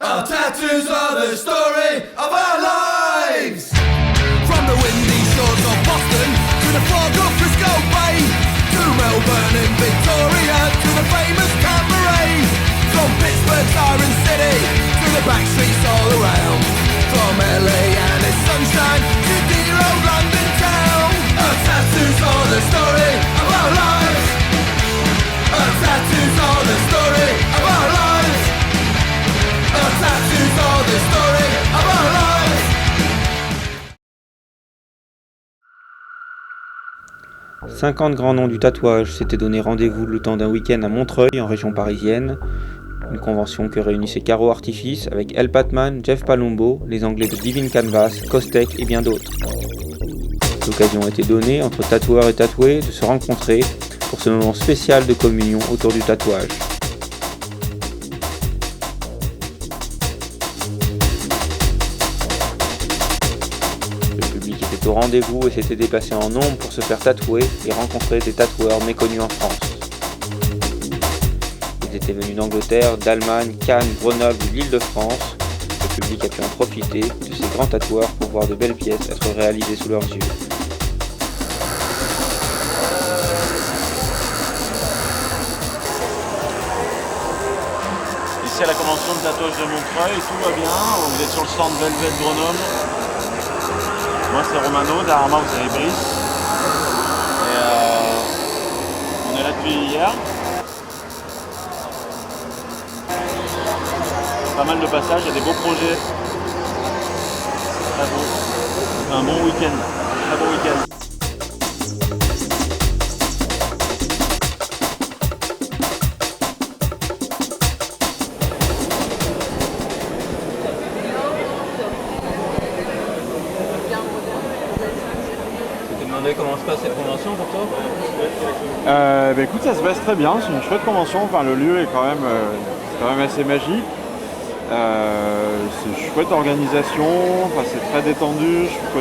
Our tattoos are the story of our lives. From the windy shores of Boston to the fog of Frisco Bay, to Melbourne and Victoria, to the famous Canberra. From Pittsburgh's Siren City to the back streets all around. From LA and its sunshine to dear old London town. Our tattoos are the story of our lives. Our tattoos are the story of our lives. Our tattoos are the story of our lives. 50 grands noms du tatouage s'étaient donné rendez-vous le temps d'un week-end à Montreuil, en région parisienne. Une convention que réunissait Caro Artifice avec El Patman, Jeff Palumbo, les Anglais de Divine Canvas, Kostek et bien d'autres. L'occasion était donnée entre tatoueurs et tatoués de se rencontrer pour ce moment spécial de communion autour du tatouage. Le public était au rendez-vous et s'était déplacé en nombre pour se faire tatouer et rencontrer des tatoueurs méconnus en France. Ils étaient venus d'Angleterre, d'Allemagne, Cannes, Grenoble ou l'Île-de-France. Le public a pu en profiter de ces grands tatoueurs pour voir de belles pièces être réalisées sous leurs yeux. Ici à la convention de tatouage de Montreuil, tout va bien. Vous êtes sur le stand Velvet Grenoble. Moi c'est Romano, derrière moi vous avez Brice. Et on est là depuis hier. Pas mal de passages, il y a des beaux projets. Très beau. C'est un bon week-end. Très beau week-end. Je te demandais comment se passe cette convention pour toi ? Écoute, ça se passe très bien, c'est une chouette convention, enfin, le lieu est quand même assez magique. C'est une chouette organisation, enfin, c'est très détendu, je trouve qu'au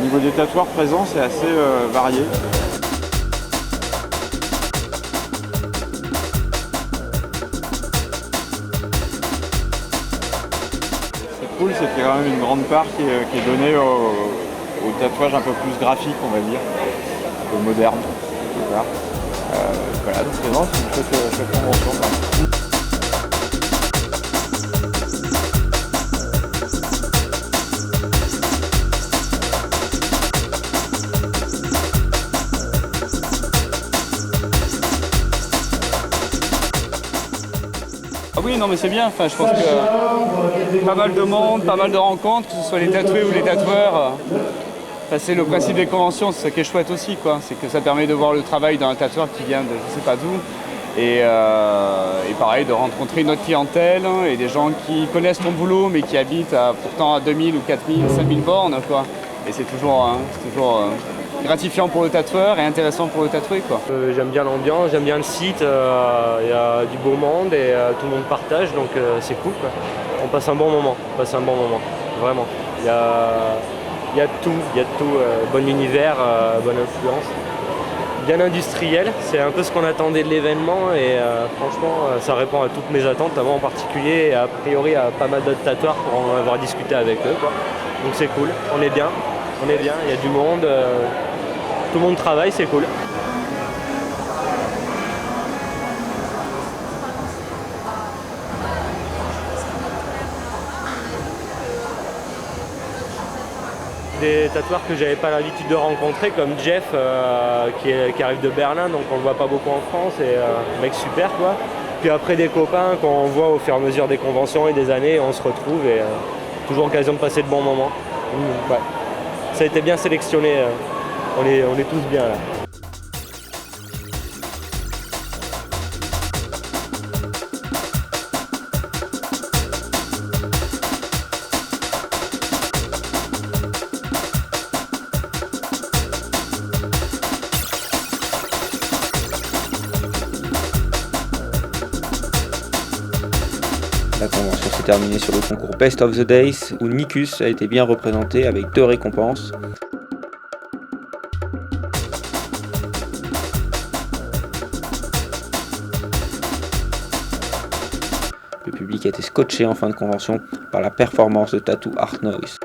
niveau des tatoueurs présents, c'est assez varié. C'est cool, c'est qu'il y a quand même une grande part qui est donnée au tatouage un peu plus graphique, on va dire, un peu moderne, quelque part. Voilà, donc vraiment, c'est une chouette convention. Ah oui, non mais c'est bien, enfin, je pense que pas mal de monde, pas mal de rencontres, que ce soit les tatoués ou les tatoueurs. Enfin, c'est le principe des conventions, c'est ça qui est chouette aussi, quoi. C'est que ça permet de voir le travail d'un tatoueur qui vient de je sais pas d'où. Et pareil, de rencontrer une autre clientèle et des gens qui connaissent ton boulot mais qui habitent pourtant à 2000 ou 4000, 5000 bornes, quoi. Et c'est toujours gratifiant pour le tatoueur et intéressant pour le tatoué, quoi. J'aime bien l'ambiance, j'aime bien le site, il y a du beau monde et tout le monde partage, donc c'est cool, quoi. On passe un bon moment, vraiment. Il y a de tout, bon univers, bonne influence. Bien industriel, c'est un peu ce qu'on attendait de l'événement et franchement ça répond à toutes mes attentes, à moi en particulier et a priori à pas mal d'autres tatoueurs pour en avoir discuté avec eux, quoi. Donc c'est cool, on est bien, il y a du monde, tout le monde travaille, c'est cool. Des tatoueurs que j'avais pas l'habitude de rencontrer, comme Jeff qui arrive de Berlin, donc on le voit pas beaucoup en France, et un mec super, quoi. Puis après des copains qu'on voit au fur et à mesure des conventions et des années, on se retrouve et toujours occasion de passer de bons moments. Ouais. Ça a été bien sélectionné, on est tous bien là. La convention s'est terminée sur le concours Best of the Days où Nicus a été bien représenté avec 2 récompenses. public était scotché en fin de convention par la performance de Tattoo Art Noise.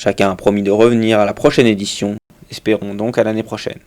Chacun a promis de revenir à la prochaine édition, espérons donc à l'année prochaine.